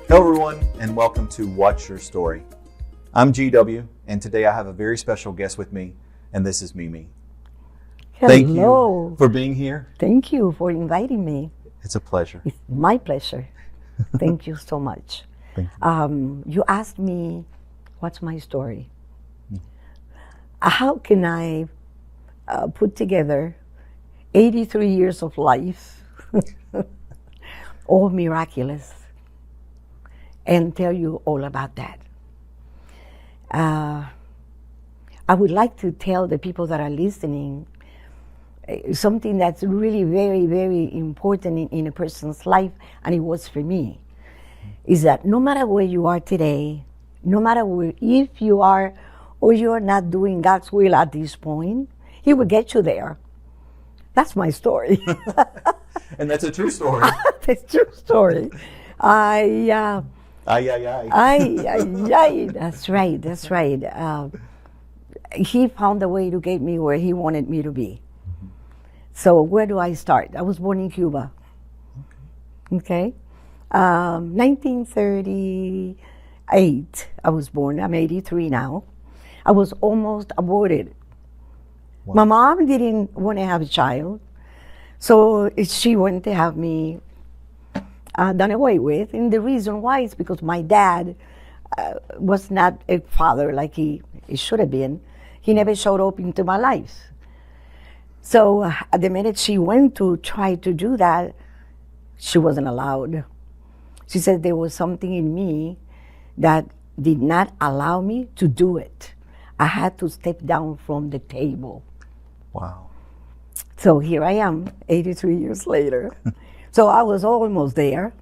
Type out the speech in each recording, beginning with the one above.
Hello everyone, and welcome to Watch Your Story. I'm GW, and today I have a very special guest with me, and this is Mimi. Hello. Thank you for being here. Thank you for inviting me. It's a pleasure. It's my pleasure. Thank you so much. Thank you. You asked me, what's my story? How can I put together 83 years of life, all miraculous, and tell you all about that? I would like to tell the people that are listening something that's really very, very important in a person's life, and it was for me, is that no matter where you are today, no matter where, if you are or you're not doing God's will at this point, He will get you there. That's my story. And that's a true story. That's a true story. That's right, that's right. He found a way to get me where He wanted me to be. So where do I start? I was born in Cuba. Okay. 1938, I was born. I'm 83 now. I was almost aborted. Wow. My mom didn't want to have a child, so she wanted to have me done away with. And the reason why is because my dad was not a father like he should have been. He never showed up into my life. So at the minute she went to try to do that, she wasn't allowed. She said there was something in me that did not allow me to do it. I had to step down from the table. Wow. So here I am, 83 years later. So I was almost there.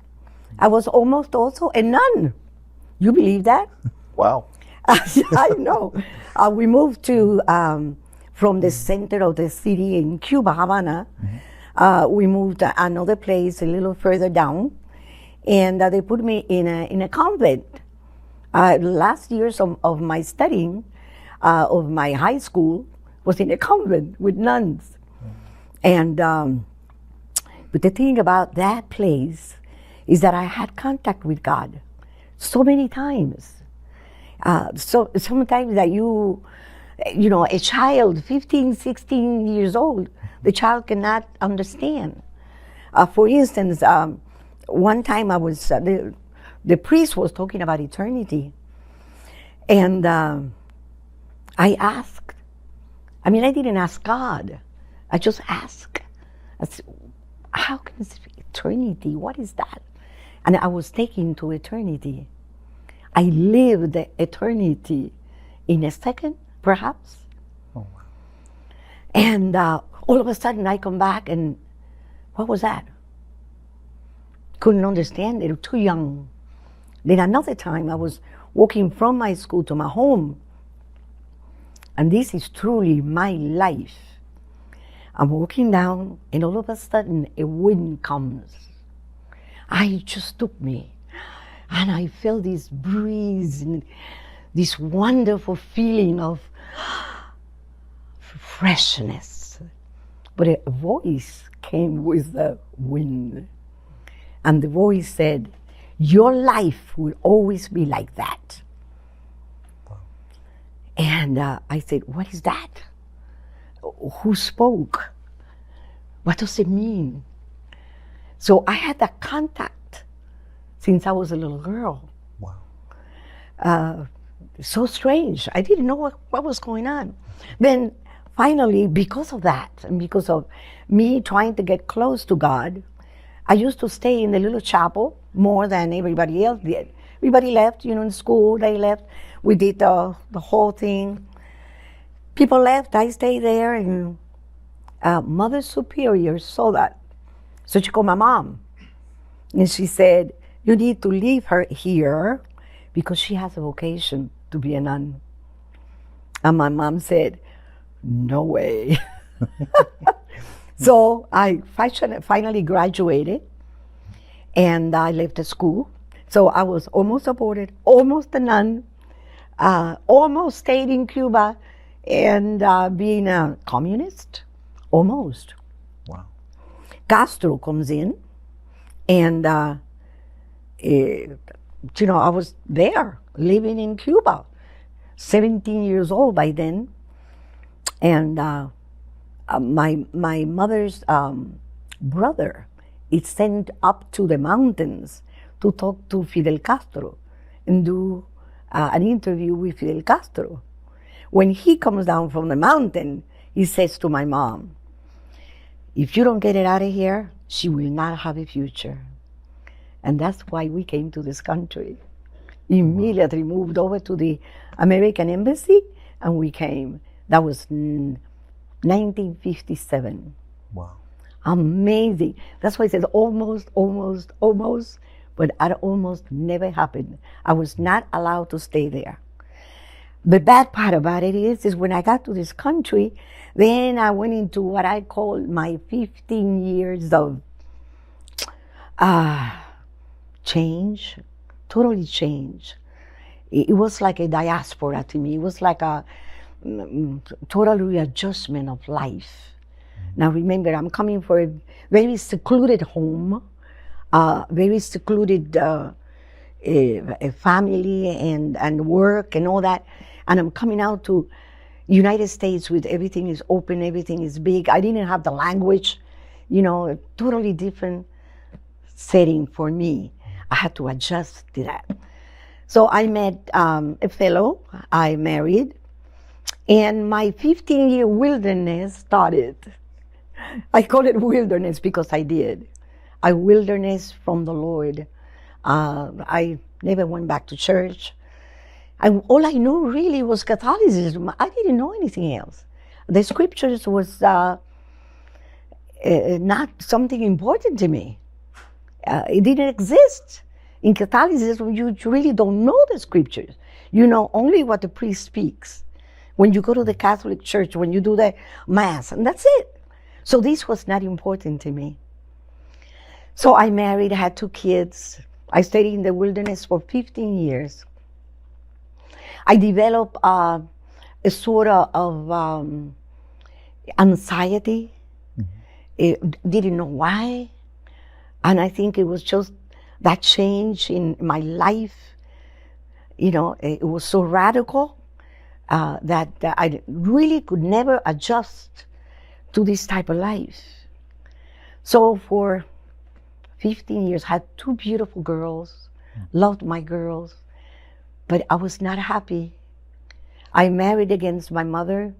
I was almost also a nun. You believe that? Wow. I know. We moved to from the center of the city in Cuba, Havana. We moved to another place a little further down, and they put me in a convent. Last years of my studying of my high school was in a convent with nuns. And but the thing about that place is that I had contact with God so many times. So sometimes that you know, a child, 15, 16 years old, the child cannot understand. For instance, one time I was, the priest was talking about eternity. And I asked, I didn't ask God. I just asked. I said, how can this be eternity? What is that? And I was taken to eternity. I lived the eternity in a second, perhaps. Oh, wow. And all of a sudden I come back and what was that? Couldn't understand it, too young. Then another time I was walking from my school to my home, and this is truly my life. I'm walking down and all of a sudden a wind comes. I just took me and I felt this breeze and this wonderful feeling of freshness. But a voice came with the wind. And the voice said, your life will always be like that. Wow. And I said, what is that? Who spoke? What does it mean? So I had that contact since I was a little girl. Wow. So strange. I didn't know what was going on. Then finally, because of that, and because of me trying to get close to God, I used to stay in the little chapel more than everybody else did. Everybody left, in school, they left. We did the whole thing. People left, I stayed there, and Mother Superior saw that. So she called my mom, and she said, you need to leave her here because she has a vocation to be a nun. And my mom said, no way. So I finally graduated, and I left the school. So I was almost aborted, almost a nun, almost stayed in Cuba, and being a communist, almost. Wow. Castro comes in, and I was there living in Cuba, 17 years old by then. And my mother's brother is sent up to the mountains to talk to Fidel Castro and do an interview with Fidel Castro. When he comes down from the mountain, he says to my mom, if you don't get it out of here, she will not have a future. And that's why we came to this country. Immediately moved over to the American Embassy, and we came. That was 1957. Wow. Amazing. That's why I said almost, but it almost never happened. I was not allowed to stay there. The bad part about it is when I got to this country, then I went into what I call my 15 years of change, totally change. It was like a diaspora to me. It was like a total readjustment of life. Now remember, I'm coming from a very secluded home, very secluded a family and work and all that. And I'm coming out to United States with everything is open, everything is big. I didn't have the language, a totally different setting for me. I had to adjust to that. So I met a fellow, I married, and my 15-year wilderness started. I call it wilderness because I did. A wilderness from the Lord. I never went back to church. All I knew really was Catholicism. I didn't know anything else. The scriptures was not something important to me. It didn't exist. In Catholicism, you really don't know the scriptures. You know only what the priest speaks. When you go to the Catholic Church, when you do the Mass, and that's it. So this was not important to me. So I married, I had 2 kids. I stayed in the wilderness for 15 years. I developed a sort of anxiety. Didn't know why. And I think it was just that change in my life. It was so radical that I really could never adjust to this type of life. So for 15 years, I had 2 beautiful girls, loved my girls, but I was not happy. I married against my mother,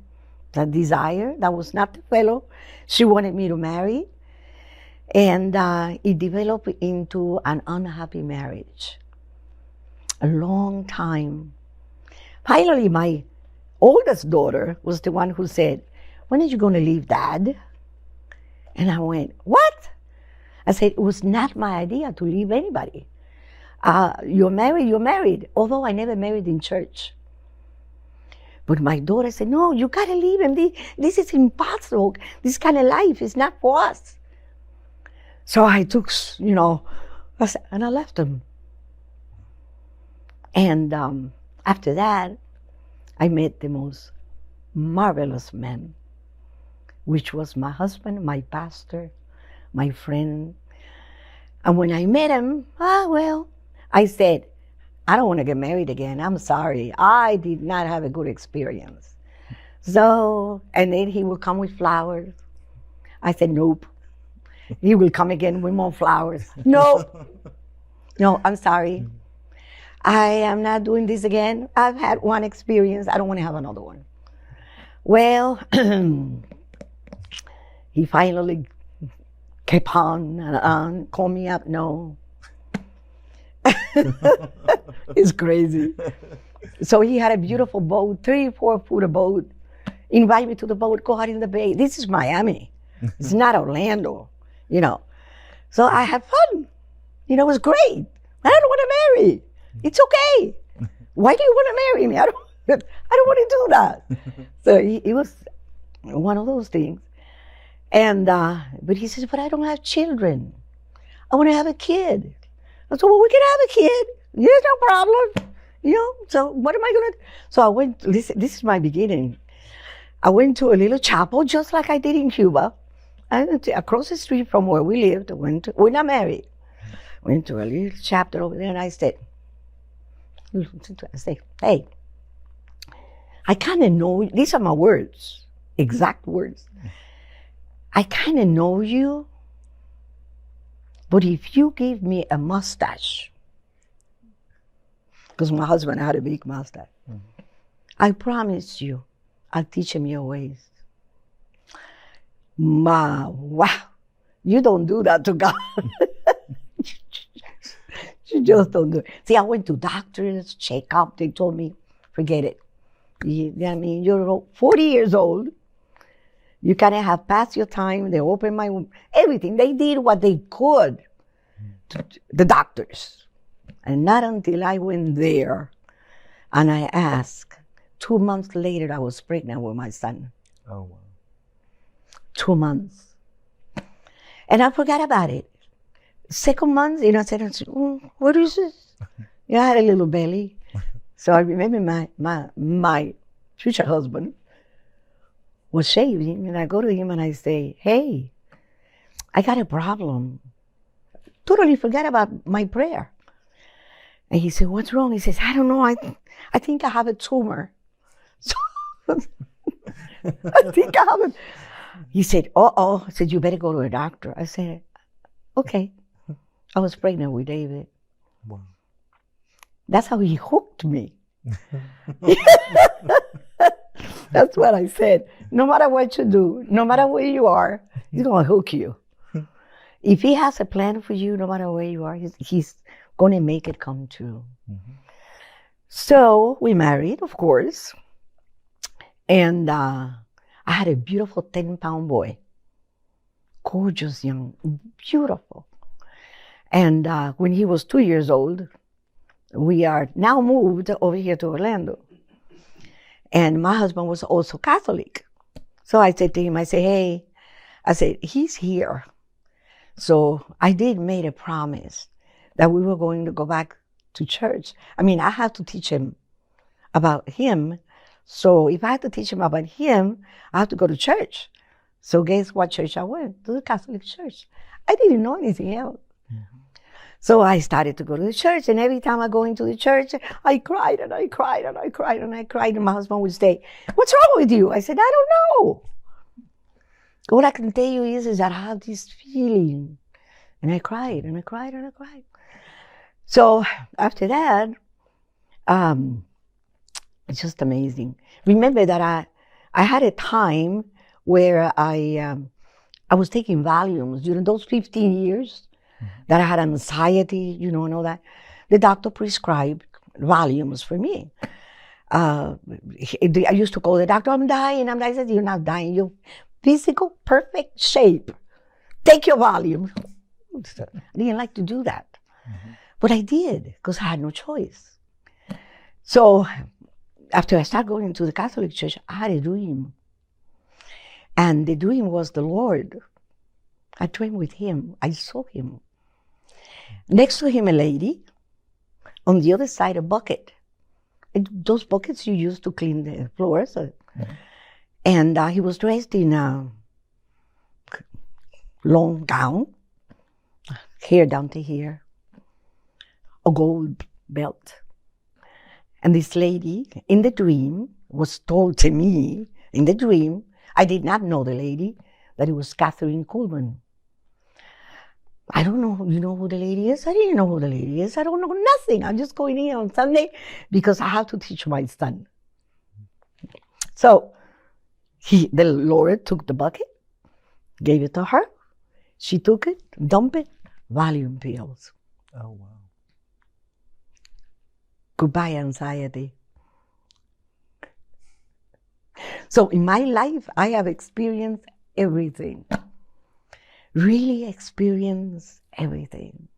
the desire. That was not the fellow she wanted me to marry. And it developed into an unhappy marriage. A long time. Finally, my oldest daughter was the one who said, when are you going to leave Dad? And I went, what? I said, it was not my idea to leave anybody. You're married. Although I never married in church. But my daughter said, no, you got to leave him. This is impossible. This kind of life is not for us. So I took, and I left him. And after that, I met the most marvelous man, which was my husband, my pastor, my friend. And when I met him, I said, I don't want to get married again. I'm sorry. I did not have a good experience. So, and then he would come with flowers. I said, nope. He will come again with more flowers. No, I'm sorry. I am not doing this again. I've had one experience. I don't want to have another one. Well, he finally kept on, called me up. No. It's crazy. So he had a beautiful boat, 3-4 foot boat. Invite me to the boat, go out in the bay. This is Miami. It's not Orlando, So I had fun. It was great. I don't want to marry. It's okay. Why do you want to marry me? I don't want to do that. So it was one of those things. And but he says, but I don't have children. I want to have a kid. I said, well, we can have a kid. There's no problem. So what am I going to do? So I went, this is my beginning. I went to a little chapel, just like I did in Cuba. And across the street from where we lived, we're not married. Went to a little chapel over there, and I said, I say, hey, I kind of know, these are my words, exact words. I kind of know you, but if you give me a mustache, because my husband had a big mustache, I promise you, I'll teach him your ways. Wow, you don't do that to God. You just don't do it. See, I went to doctors, check up. They told me, forget it. I mean, you're 40 years old. You kind of have passed your time. They opened my womb. Everything. They did what they could, the doctors. And not until I went there and I asked, 2 months later, I was pregnant with my son. Oh, wow. 2 months. And I forgot about it. Second month, I said, what is this? I had a little belly. So I remember my future husband was shaving, and I go to him and I say, hey, I got a problem. Totally forget about my prayer. And he said, what's wrong? He says, I don't know. I think I have a tumor. So I think I have a... He said, I said, you better go to a doctor. I said, okay. I was pregnant with David. Wow. That's how he hooked me. That's what I said. No matter what you do, no matter where you are, he's going to hook you. If he has a plan for you, no matter where you are, he's going to make it come true. Mm-hmm. So we married, of course. And I had a beautiful 10-pound boy. Gorgeous, young, beautiful. And when he was 2 years old, we are now moved over here to Orlando. And my husband was also Catholic. So I said to him, hey, he's here. So I did make a promise that we were going to go back to church. I mean, I had to teach him about him. So if I had to teach him about him, I had to go to church. So guess what church I went? To the Catholic church. I didn't know anything else. Mm-hmm. So I started to go to the church, and every time I go into the church, I cried and I cried and I cried and I cried, and my husband would say, what's wrong with you? I said, I don't know. What I can tell you is that I have this feeling. And I cried and I cried and I cried. So after that, it's just amazing. Remember that I had a time where I was taking Valiums during those 15 years that I had anxiety, and all that. The doctor prescribed Valiums for me. I used to call the doctor, I'm dying. I said, you're not dying. You're physical, perfect shape. Take your Valium. I didn't like to do that. Mm-hmm. But I did, because I had no choice. So after I started going to the Catholic Church, I had a dream. And the dream was the Lord. I dreamed with him. I saw him. Next to him, a lady. On the other side, a bucket. And those buckets you use to clean the floors. Mm-hmm. And he was dressed in a long gown, hair down to here, a gold belt. And this lady, in the dream, was told to me, in the dream, I did not know the lady, that it was Catherine Kuhlman. I don't know, you know who the lady is? I didn't know who the lady is. I don't know nothing. I'm just going in on Sunday because I have to teach my son. So the Lord took the bucket, gave it to her. She took it, dumped it, Valium pills. Oh, wow. Goodbye, anxiety. So in my life, I have experienced everything. Really experienced everything.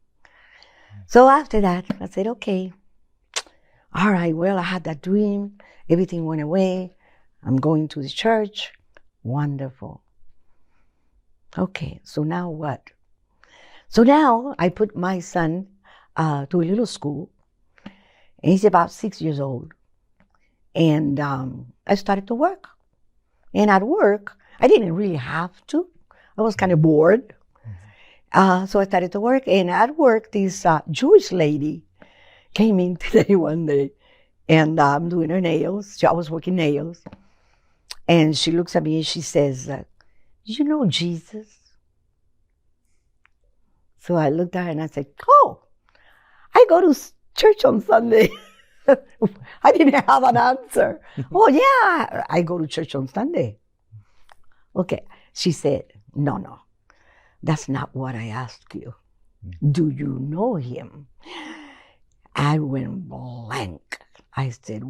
So after that, I said, okay, all right, well, I had that dream. Everything went away. I'm going to the church. Wonderful. Okay, so now what? So now I put my son to a little school. And he's about 6 years old. And I started to work. And at work, I didn't really have to. I was kind of bored. So I started to work. And at work, this Jewish lady came in today one day, and I'm doing her nails. I was working nails. And she looks at me and she says, you know Jesus? So I looked at her and I said, oh, I go to church on Sunday. I didn't have an answer. Oh, yeah, I go to church on Sunday. Okay. She said, no, that's not what I asked you. Do you know him? I went blank. I said,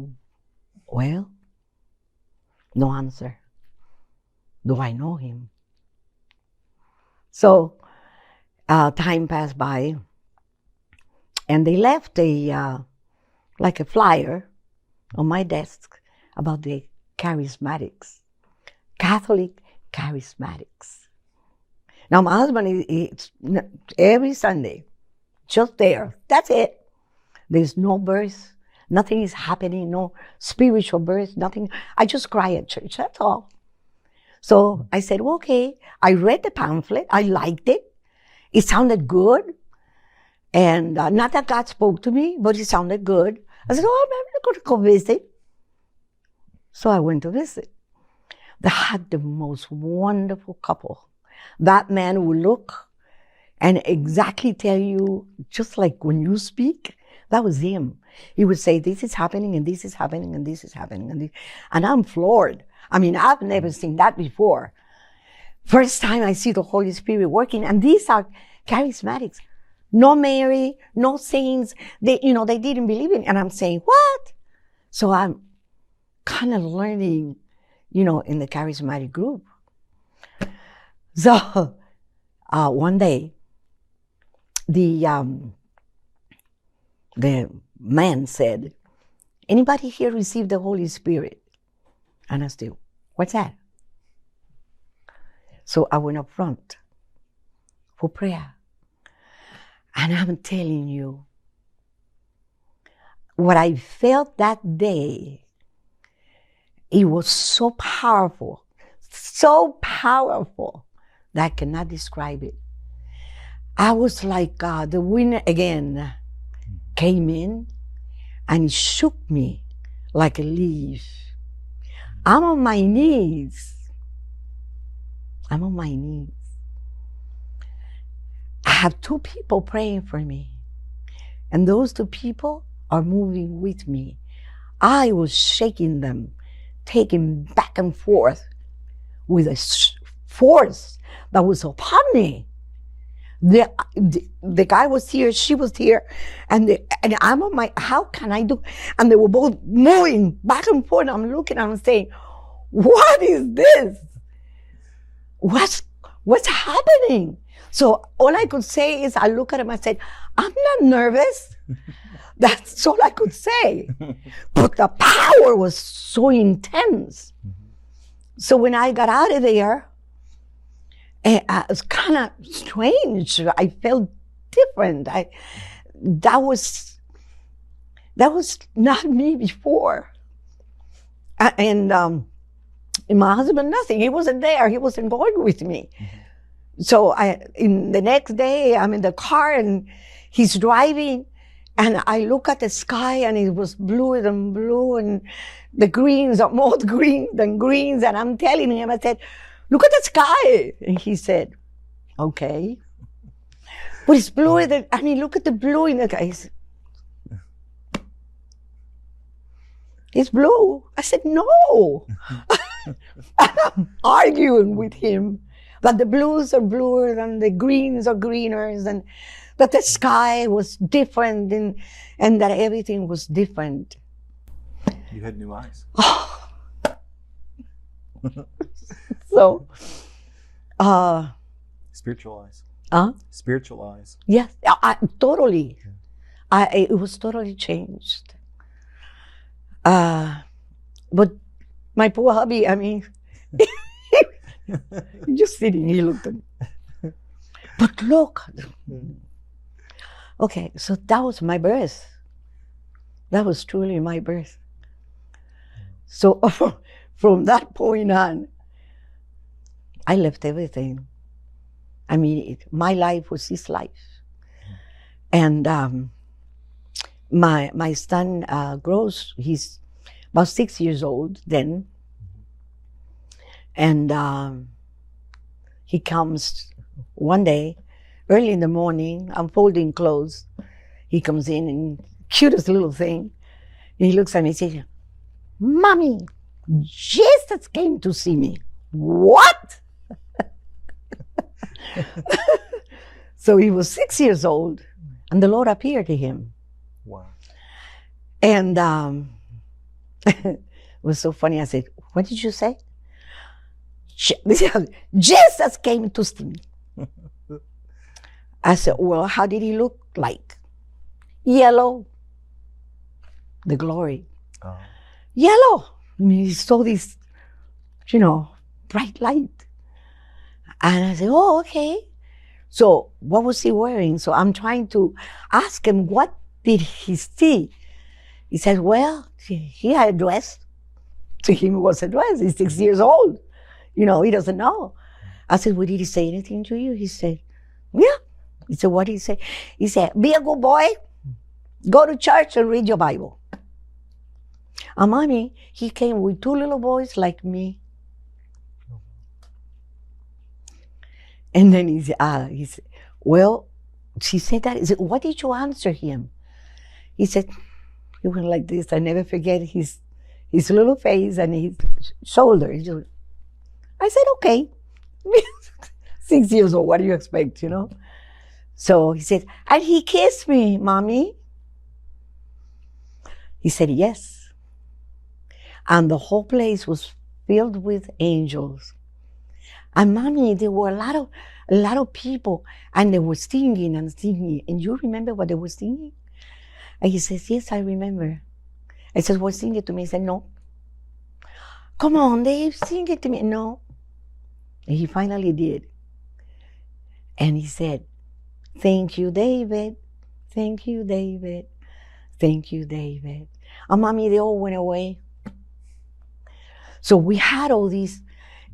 well, no answer. Do I know him? So time passed by, and they left like a flyer on my desk about the charismatics, Catholic charismatics. Now my husband is every Sunday, just there. That's it. There's no birth. Nothing is happening. No spiritual birth. Nothing. I just cry at church. That's all. So I said, well, okay. I read the pamphlet. I liked it. It sounded good. And not that God spoke to me, but it sounded good. I said, oh, I'm going to go visit. So I went to visit. They had the most wonderful couple. That man will look and exactly tell you, just like when you speak, that was him. He would say, this is happening, and this is happening, and this is happening. And I'm floored. I mean, I've never seen that before. First time I see the Holy Spirit working, and these are charismatics. No Mary, no saints. They didn't believe in it. And I'm saying, what? So I'm kind of learning, in the charismatic group. So one day, the man said, anybody here receive the Holy Spirit? And I said, what's that? So I went up front for prayer. And I'm telling you, what I felt that day, it was so powerful that I cannot describe it. I was like, the wind again came in and it shook me like a leaf. I'm on my knees. I have two people praying for me. And those two people are moving with me. I was shaking them, taking back and forth with a force that was upon me. The guy was here, she was here, and I'm on my, how can I do? And they were both moving back and forth. I'm looking, I'm saying, what is this? What's happening? So all I could say is, I look at him, I said, I'm not nervous. That's all I could say. But the power was so intense. So when I got out of there, it was kind of strange. I felt different. That was not me before. And my husband, nothing. He wasn't there. He wasn't involved with me. So in the next day, I'm in the car and he's driving, and I look at the sky and it was bluer than blue, and the greens are more green than greens. And I'm telling him, I said, look at the sky. And he said, okay. But it's bluer than, look at the blue in the sky. It's blue. I said, no. And I'm arguing with him that the blues are bluer and the greens are greener, and that the sky was different, and that everything was different. You had new eyes. So, spiritual eyes. Spiritual eyes. Yes, totally. It was totally changed. But my poor hubby, just sitting, he looked at me. But look. Okay, so that was my birth. That was truly my birth. So from that point on, I left everything. My life was his life. And my son grows. He's about 6 years old then, and he comes one day early in the morning. I'm folding clothes. He comes in and cutest little thing. And he looks at me and says, "Mommy, Jesus came to see me." What? So he was 6 years old, and the Lord appeared to him. Wow. And it was so funny. I said, "What did you say?" Jesus came to see me. I said, "Well, how did he look like?" "Yellow." The glory. Oh. Yellow. I mean, he saw this, bright light. And I said, "Oh, okay." So what was he wearing? So I'm trying to ask him, what did he see? He said, "Well, he had a dress." To him, it was a dress. He's 6 years old. He doesn't know. I said, "Well, did he say anything to you?" He said, "Yeah." He said, "What did he say?" He said, "Be a good boy. Go to church and read your Bible." And Mommy, he came with 2 little boys like me. And then he said, "Well," she said that. He said, "What did you answer him?" He said, he went like this. I never forget his little face and his shoulder. I said, "Okay." 6 years old, what do you expect, So he said, "And he kissed me, Mommy." He said, "Yes." And the whole place was filled with angels. And Mommy, there were a lot of people, and they were singing and singing. And you remember what they were singing? And he says, "Yes, I remember." I said, "Well, sing it to me." He said, "No." "Come on, Dave, sing it to me." "No." And he finally did. And he said, "Thank you, David. Thank you, David. Thank you, David." And Mommy, they all went away. So we had all these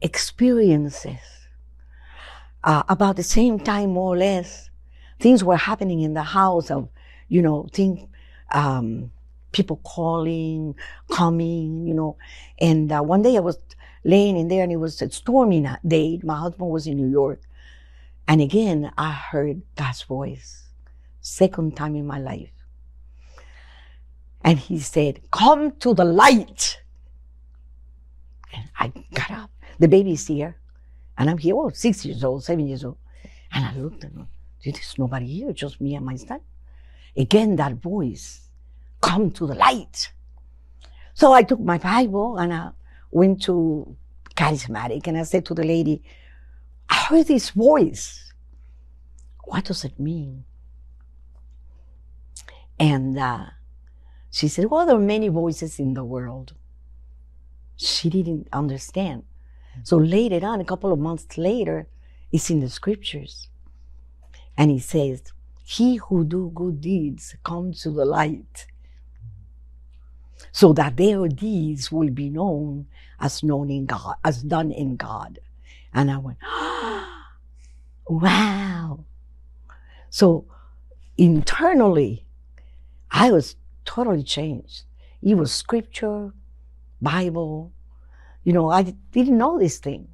experiences. About the same time, more or less, things were happening in the house of, people calling, coming, And one day I was laying in there and it was a stormy day. My husband was in New York. And again, I heard God's voice. Second time in my life. And he said, "Come to the light." And I got up. The baby's here. And I'm here, 6 years old, 7 years old. And I looked at him. There's nobody here, just me and my son. Again, that voice, "Come to the light." So I took my Bible and I went to Charismatic and I said to the lady, "I heard this voice. What does it mean?" And she said, "Well, there are many voices in the world." She didn't understand. So later on, a couple of months later, it's in the scriptures. And he says, "He who do good deeds comes to the light, so that their deeds will be known as known in God, as done in God." And I went, wow. So internally, I was totally changed. It was scripture, Bible. I didn't know this thing.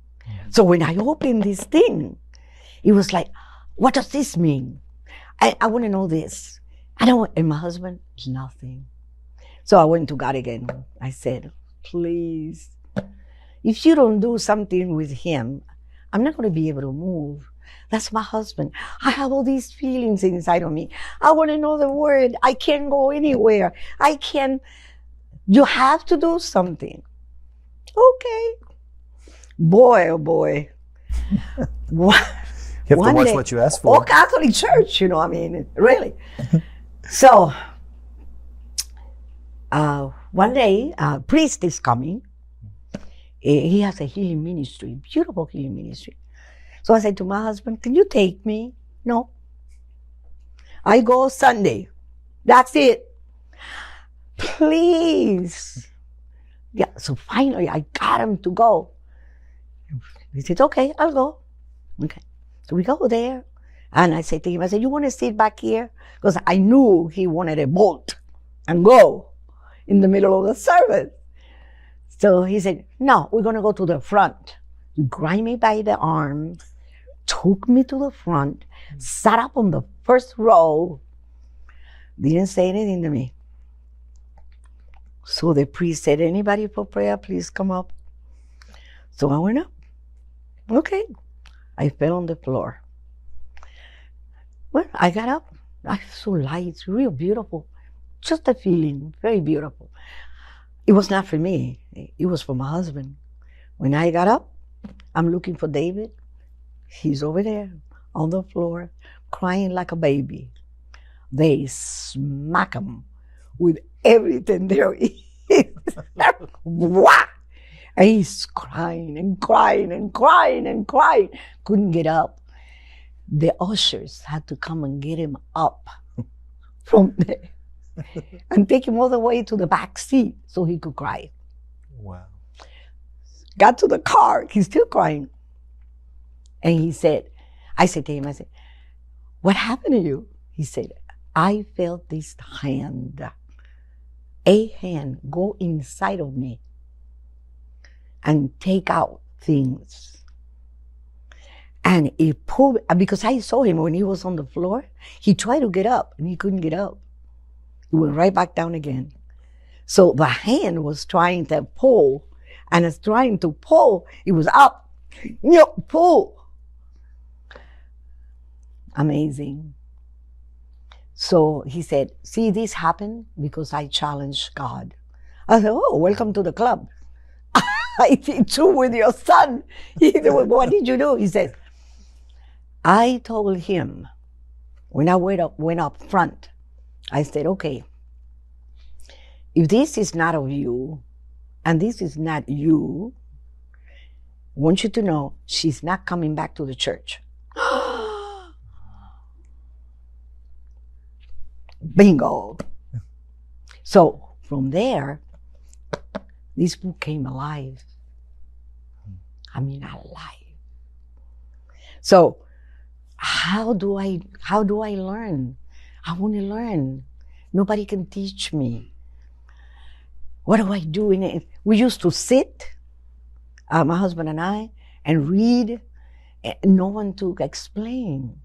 So when I opened this thing, it was like, what does this mean? I want to know this. And my husband, nothing. So I went to God again. I said, "Please, if you don't do something with him, I'm not going to be able to move. That's my husband. I have all these feelings inside of me. I want to know the word. I can't go anywhere. You have to do something." Okay. Boy, oh boy. You have to watch what you ask for. All Catholic Church, really. So, one day, a priest is coming. He has a healing ministry, beautiful healing ministry. So I said to my husband, "Can you take me?" "No. I go Sunday. That's it." "Please." Yeah, so finally I got him to go. He said, "Okay, I'll go." Okay. So we go there. And I said to him, "You want to sit back here?" Because I knew he wanted a bolt. and go in the middle of the service. So he said, no, we're going to go to the front. He grabbed me by the arm, took me to the front, sat up on the first row, didn't say anything to me. So the priest said, anybody for prayer, please come up. So I went up. Okay. I fell on the floor. Well, I got up. I saw lights, real beautiful. Just a feeling, very beautiful. It was not for me. It was for my husband. When I got up, I'm looking for David. He's over there on the floor, crying like a baby. They smack him with everything there is. Wah! And he's crying and crying and crying and crying. Couldn't get up. The ushers had to come and get him up from there and take him all the way to the back seat so he could cry. Wow. Got to the car, he's still crying. And he said, I said to him, I said, what happened to you? He said, I felt this hand, a hand go inside of me and take out things. And it pulled, because I saw him when he was on the floor, he tried to get up and he couldn't get up. He went right back down again. So the hand was trying to pull, and as trying to pull, it was up, pull. Amazing. So he said, see, this happened because I challenged God. I said, oh, welcome to the club. I did too with your son. He said, well, what did you do? He said, I told him, when I went up front, I said, okay, if this is not of you, and this is not you, I want you to know she's not coming back to the church. Bingo. So from there, this book came alive. I mean, alive. So how do I learn? I want to learn. Nobody can teach me. What do I do in it? We used to sit, my husband and I, and read. No one to explain.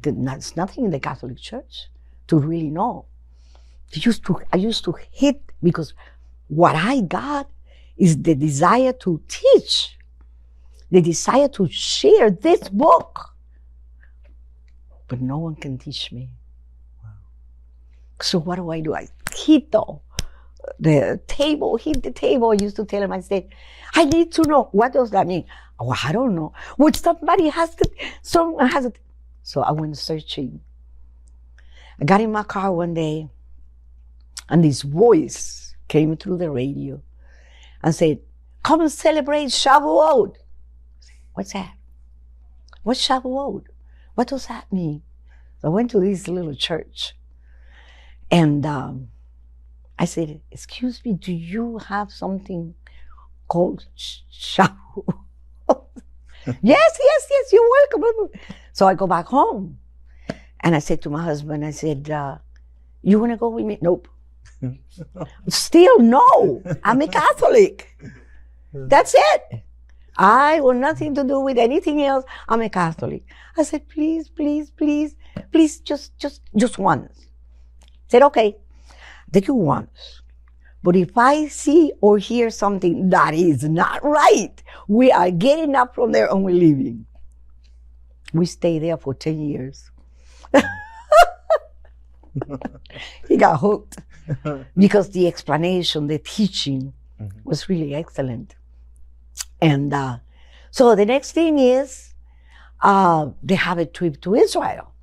There's nothing in the Catholic Church to really know. I used to hit, because what I got is the desire to teach, the desire to share this book. But no one can teach me. Wow. So what do? I hit the table, hit the table. I used to tell him, I said, I need to know, what does that mean? Oh, I don't know. Well, someone has it. So I went searching. I got in my car one day, and this voice came through the radio and said, come and celebrate Shavuot. What's that? What's Shavuot? What does that mean? So I went to this little church, and I said, excuse me, do you have something called Shavuot? Yes, you're welcome. So I go back home, and I said to my husband, I said, you want to go with me? Nope. Still no, I'm a Catholic. That's it. I want nothing to do with anything else. I'm a Catholic. I said, please, just once. Said, okay, take you once. But if I see or hear something that is not right, we are getting up from there and we're leaving. We stayed there for 10 years. He got hooked because the explanation, the teaching was really excellent. And so the next thing is they have a trip to Israel.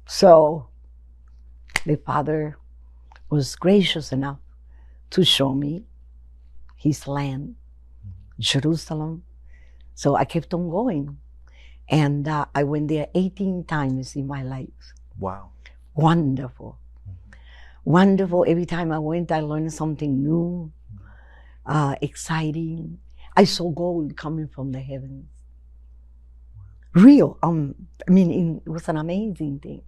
So the father was gracious enough to show me his land, Jerusalem. So I kept on going. And I went there 18 times in my life. Wow. Wonderful. Wonderful. Every time I went, I learned something new, exciting. I saw gold coming from the heavens. Real. It was an amazing thing.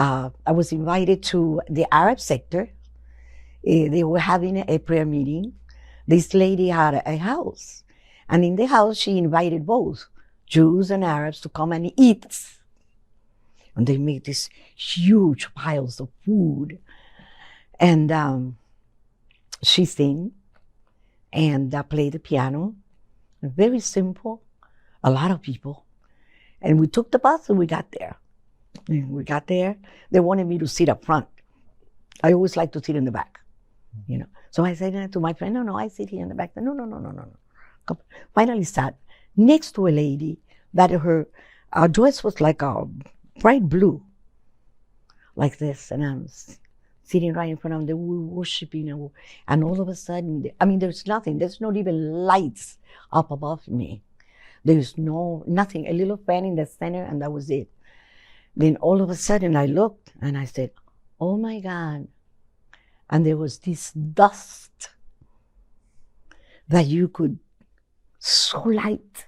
I was invited to the Arab sector. They were having a prayer meeting. This lady had a house. And in the house, she invited both Jews and Arabs to come and eat. And they made these huge piles of food. And she sang and played the piano. Very simple, a lot of people. And we took the bus and we got there. And we got there. They wanted me to sit up front. I always like to sit in the back, you know. So I said to my friend, no, I sit here in the back. No. Finally sat next to a lady that her dress was like a bright blue, like this. And I'm sitting right in front of them. They were worshiping. And all of a sudden, there's nothing. There's not even lights up above me. There's nothing. A little fan in the center, and that was it. Then all of a sudden I looked and I said, oh my God. And there was this dust that you could, so light,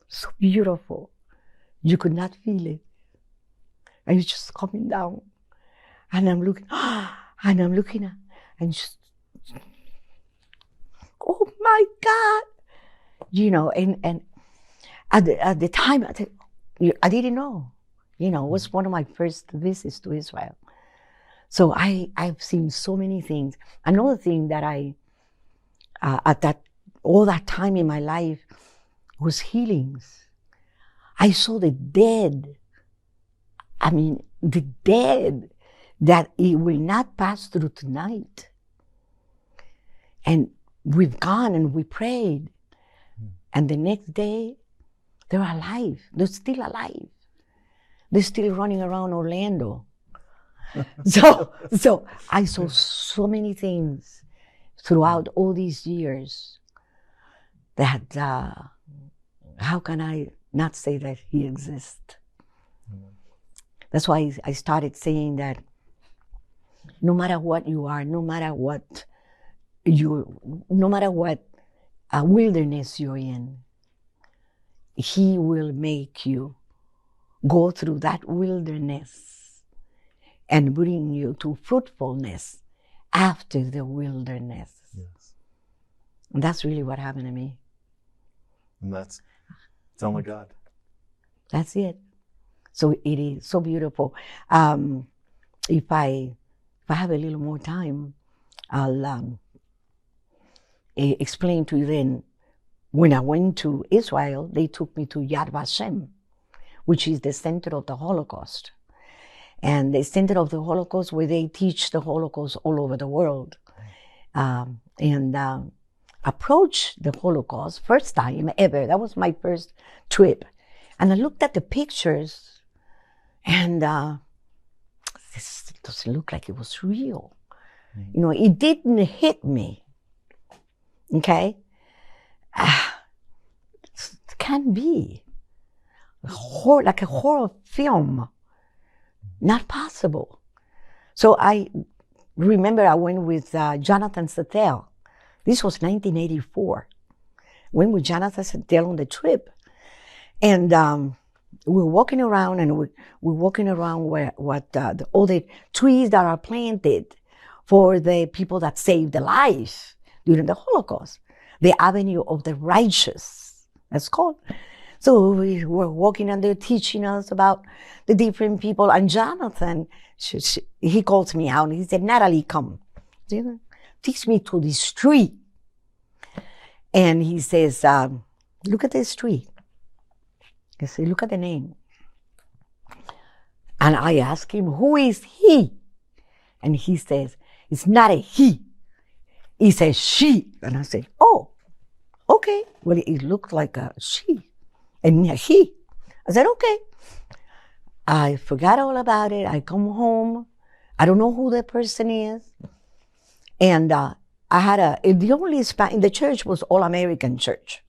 so beautiful. You could not feel it. And it's just coming down. And I'm looking, and just, oh my God. You know, and at the time, I didn't know. You know, it was one of my first visits to Israel. So I've seen so many things. Another thing that all that time in my life was healings. I saw the dead. The dead that it will not pass through tonight. And we've gone and we prayed. And the next day, they're alive. They're still alive. They're still running around Orlando. So I saw so many things throughout all these years that how can I not say that he exists? That's why I started saying that no matter what you are, no matter what wilderness you're in, he will make you go through that wilderness and bring you to fruitfulness after the wilderness. Yes. And that's really what happened to me. And it's only God. That's it. So it is so beautiful. If I have a little more time, I'll explain to you then. When I went to Israel, they took me to Yad Vashem, which is the center of the Holocaust. And the center of the Holocaust, where they teach the Holocaust all over the world. Approached the Holocaust, first time ever. That was my first trip. And I looked at the pictures, and this doesn't look like it was real. Mm-hmm. You know, it didn't hit me. Okay? It can't be. Like a horror film. Not possible. So I remember I went with Jonathan Sattel. This was 1984. Went with Jonathan Sattel on the trip. And we're walking around, and we're walking around all the trees that are planted for the people that saved their life during the Holocaust. The Avenue of the Righteous, that's called. So we were walking, and they're teaching us about the different people. And Jonathan, he calls me out, and he said, Natalie, come. Takes me to this tree. And he says, look at this tree. I said, look at the name. And I ask him, who is he? And he says, it's not a he. It's a she. And I said, oh, okay. Well, it looked like a she and a he. I said, okay. I forgot all about it. I come home. I don't know who the person is. And I had the only in the church was all American church.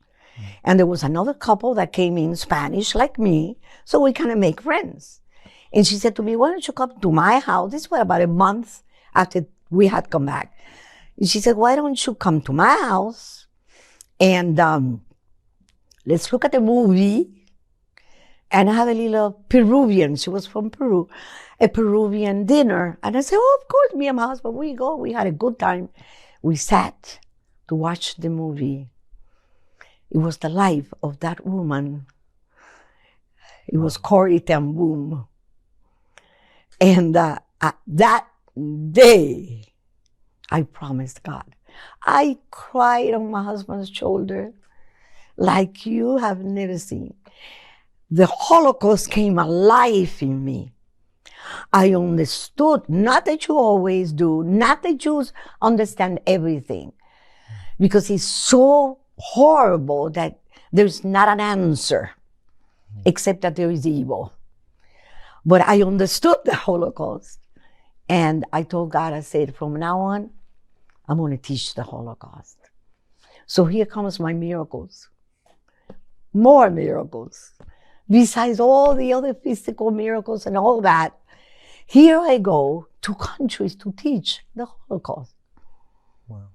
And there was another couple that came in Spanish like me. So we kind of make friends. And she said to me, why don't you come to my house? This was about a month after we had come back. And she said, why don't you come to my house and let's look at the movie And I have a little Peruvian, she was from Peru, a Peruvian dinner. And I said, oh, of course, me and my husband, we go. We had a good time. We sat to watch the movie. It was the life of that woman. It was Corrie ten Boom. And that day, I promised God. I cried on my husband's shoulder like you have never seen. The Holocaust came alive in me. I understood, not that you always do, not that Jews understand everything, because it's so horrible that there's not an answer, except that there is evil. But I understood the Holocaust. And I told God, I said, from now on, I'm going to teach the Holocaust. So here comes my miracles. More miracles. Besides all the other physical miracles and all that, here I go to countries to teach the Holocaust. Wow.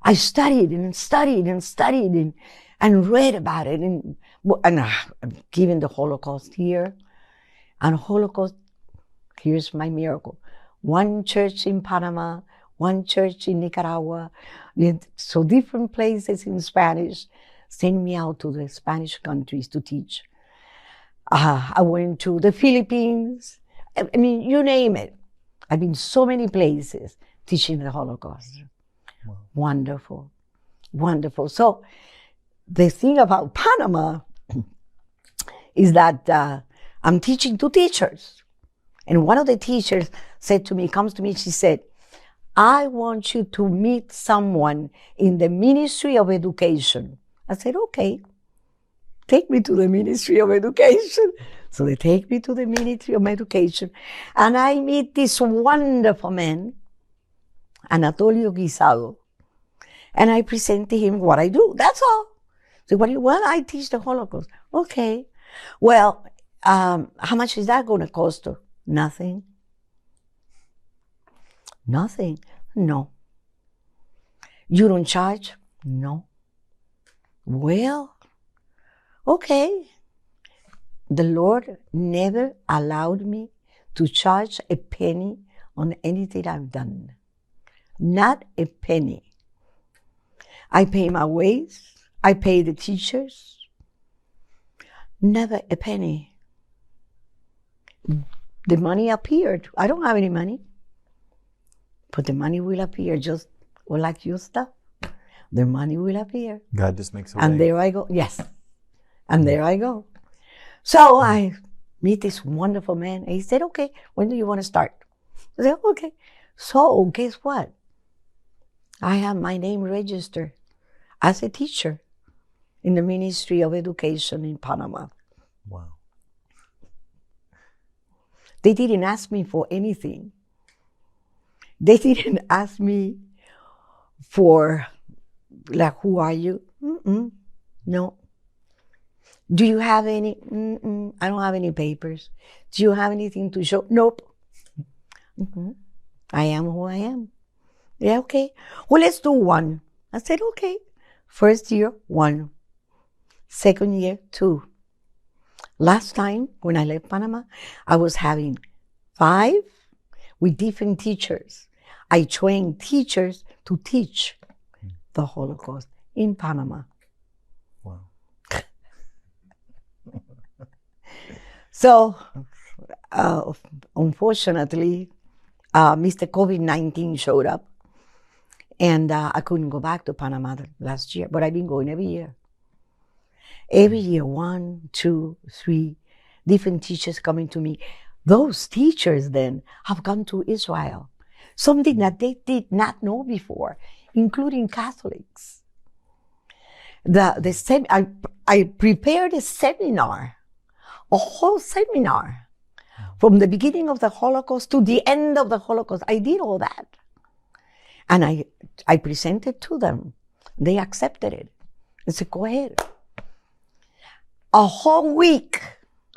I studied and studied and studied and read about it. And I'm giving the Holocaust here. And Holocaust, here's my miracle. One church in Panama, one church in Nicaragua, so different places in Spanish send me out to the Spanish countries to teach. I went to the Philippines. I mean, you name it. I've been so many places teaching the Holocaust. Wow. Wonderful, wonderful. So the thing about Panama is that I'm teaching two teachers. And one of the teachers said to me, comes to me, she said, I want you to meet someone in the Ministry of Education. I said, okay, take me to the Ministry of Education. So they take me to the Ministry of Education. And I meet this wonderful man, Natalie. And I present to him what I do. That's all. So what do you want? I teach the Holocaust. Okay. Well, how much is that going to cost her? Nothing. Nothing. No. You don't charge? No. Well, okay. The Lord never allowed me to charge a penny on anything I've done. Not a penny. I pay my ways. I pay the teachers. Never a penny. The money appeared. I don't have any money. But the money will appear just like your stuff. The money will appear. God just makes a way. And there I go. Yes. And there I go. So I meet this wonderful man. And he said, okay, when do you want to start? I said, okay. So guess what? I have my name registered as a teacher in the Ministry of Education in Panama. Wow. They didn't ask me for anything. They didn't ask me for, like, who are you? No. Do you have any? I don't have any papers. Do you have anything to show? Nope. I am who I am. Yeah, okay. Well, let's do one. I said, okay. First year, 1. Second year, 2. Last time, when I left Panama, I was having 5 with different teachers. I trained teachers to teach the Holocaust in Panama. Wow. So, unfortunately, Mr. COVID-19 showed up, and I couldn't go back to Panama last year, but I've been going every year. Every year, 1, 2, 3 different teachers coming to me. Those teachers then have gone to Israel, something that they did not know before, including Catholics. I prepared a seminar, a whole seminar, from the beginning of the Holocaust to the end of the Holocaust. I did all that. And I presented to them. They accepted it. I said, go ahead. A whole week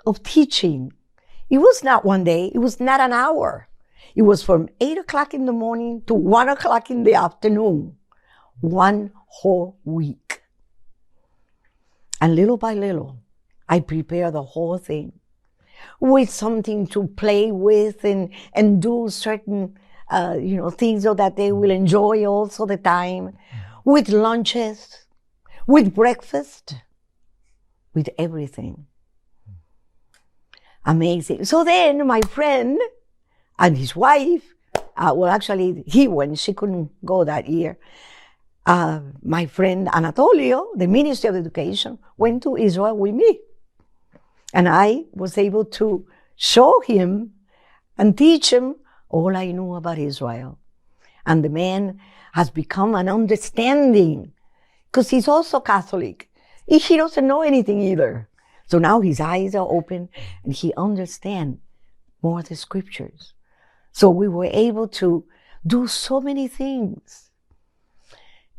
of teaching. It was not one day. It was not an hour. It was from 8 o'clock in the morning to 1 o'clock in the afternoon. 1 whole week. And little by little, I prepare the whole thing with something to play with and do certain, things so that they will enjoy also the time, with lunches, with breakfast, with everything. Amazing. So then my friend and his wife, actually he went, she couldn't go that year. My friend Natalie, the Ministry of Education, went to Israel with me. And I was able to show him and teach him all I knew about Israel. And the man has become an understanding, because he's also Catholic. He doesn't know anything either. So now his eyes are open and he understands more the scriptures. So we were able to do so many things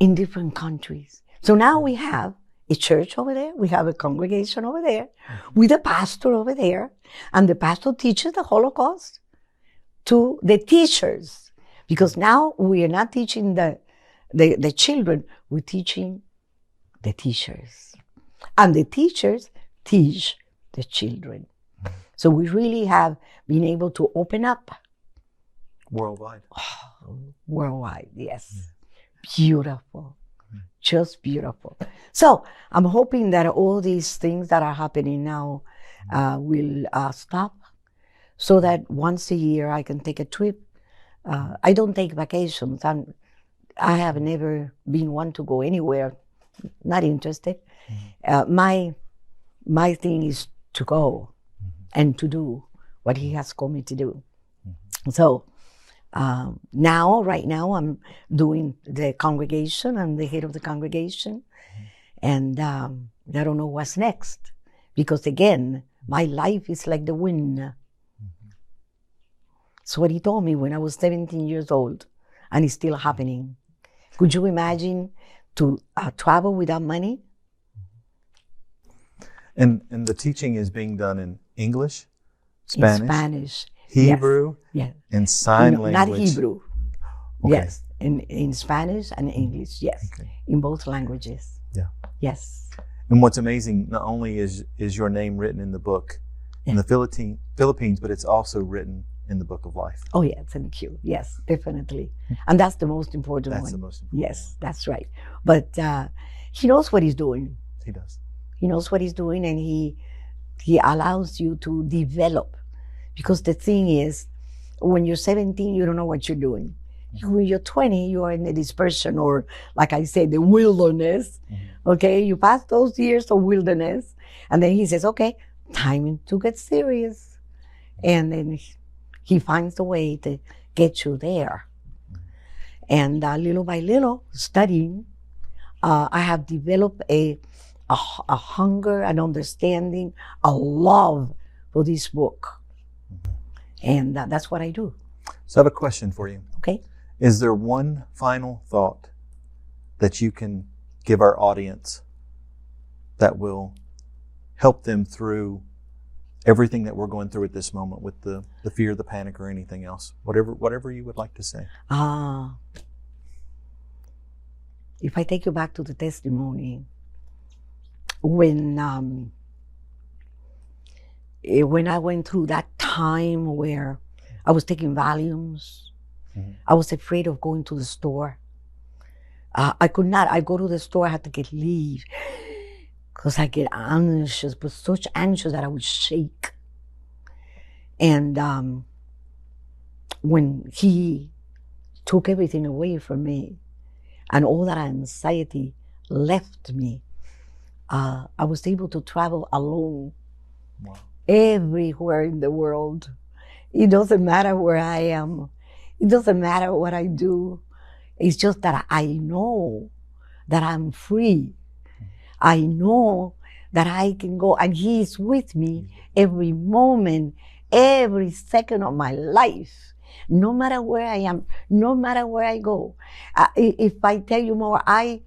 in different countries. So now we have a church over there, we have a congregation over there, with a pastor over there, and the pastor teaches the Holocaust to the teachers. Because now we are not teaching the children, we're teaching the teachers. And the teachers teach the children. So we really have been able to open up. Worldwide. Worldwide, yes. Beautiful. Just beautiful. So I'm hoping that all these things that are happening now will stop, so that once a year I can take a trip. I don't take vacations. I have never been one to go anywhere. Not interested. My thing is to go and to do what he has called me to do. So right now I'm doing the congregation. I'm the head of the congregation. And I don't know what's next. Because again, my life is like the wind. That's what he told me when I was 17 years old. And it's still happening. Could you imagine to travel without money? And the teaching is being done in English, Spanish, In Spanish. Hebrew, yes. and sign language. Not Hebrew. Okay. Yes, in Spanish and English. Yes, Okay. in both languages. Yeah. Yes. And what's amazing, not only is your name written in the book in the Philippines, but it's also written in the book of life. Oh yeah, thank you. Yes, definitely. And that's the most important one. That's the most important. Yes, that's right. But he knows what he's doing. He does. He knows what he's doing, and he allows you to develop. Because the thing is, when you're 17, you don't know what you're doing. When you're 20, you are in the dispersion, or like I said, the wilderness. Okay, you pass those years of wilderness, and then he says, okay, time to get serious. And then he finds a way to get you there. And little by little, studying, I have developed a hunger, an understanding, a love for this book. And that's what I do. So I have a question for you. Okay. Is there one final thought that you can give our audience that will help them through everything that we're going through at this moment, with the fear, the panic, or anything else? Whatever you would like to say. If I take you back to the testimony, when I went through that time where I was taking Valiums, I was afraid of going to the store. I could not. I go to the store, I had to get leave because I get anxious, but such anxious that I would shake. And when he took everything away from me and all that anxiety left me, I was able to travel alone. Wow. Everywhere in the world. It doesn't matter where I am. It doesn't matter what I do. It's just that I know that I'm free. I know that I can go, and he is with me every moment, every second of my life. No matter where I am, no matter where I go. If I tell you more, I've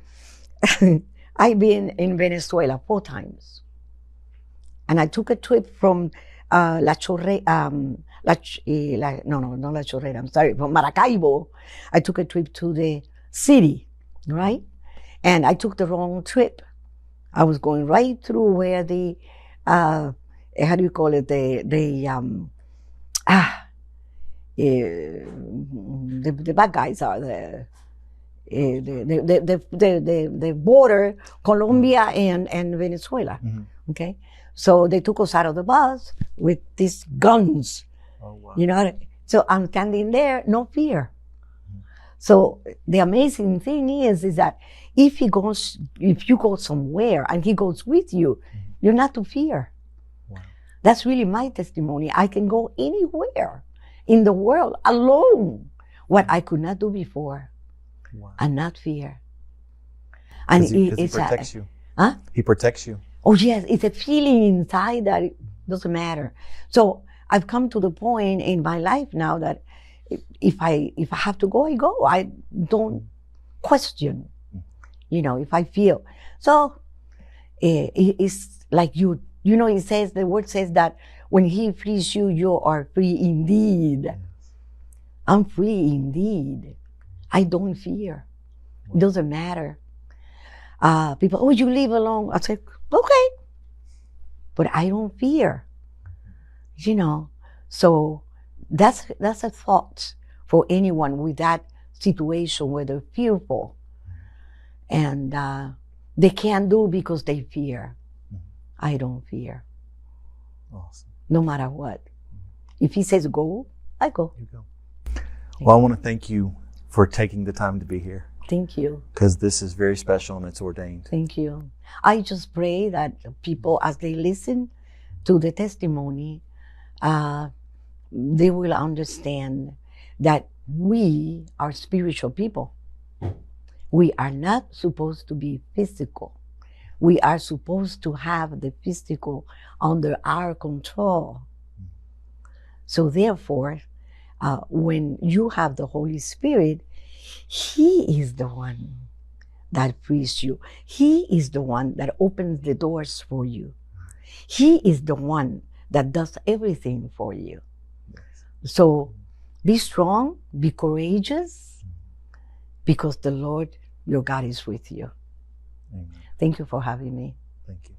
been in Venezuela 4 times. And I took a trip from La Chorrera, from Maracaibo. I took a trip to the city, right? And I took the wrong trip. I was going right through where the how do you call it? The bad guys are the border, Colombia and Venezuela. Okay, so they took us out of the bus with these guns. Oh, wow. You know, so I'm standing there, no fear. So the amazing thing is that if you go somewhere and he goes with you, you're not to fear. Wow. That's really my testimony. I can go anywhere in the world alone, what I could not do before, Wow. and not fear. And He protects you. Huh? He protects you. Oh yes, it's a feeling inside that it doesn't matter. So I've come to the point in my life now that if I have to go, I go. I don't question, you know, if I feel. So it's like you know, it says, the word says that when he frees you, you are free indeed. Yes. I'm free indeed. I don't fear. It doesn't matter. People, oh, you live alone. I say, okay. But I don't fear. You know, so that's a thought for anyone with that situation where they're fearful. And they can't do because they fear. I don't fear. Awesome. No matter what. If he says go, I go. You go. Well, I want to thank you for taking the time to be here. Thank you. Because this is very special and it's ordained. Thank you. I just pray that people, as they listen to the testimony, they will understand that we are spiritual people. We are not supposed to be physical. We are supposed to have the physical under our control. So therefore, when you have the Holy Spirit, He is the one that frees you. He is the one that opens the doors for you. He is the one that does everything for you. So be strong, be courageous, because the Lord, your God, is with you. Amen. Thank you for having me. Thank you.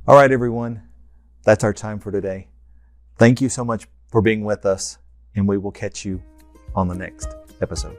All right, everyone. That's our time for today. Thank you so much for being with us, and we will catch you on the next episode.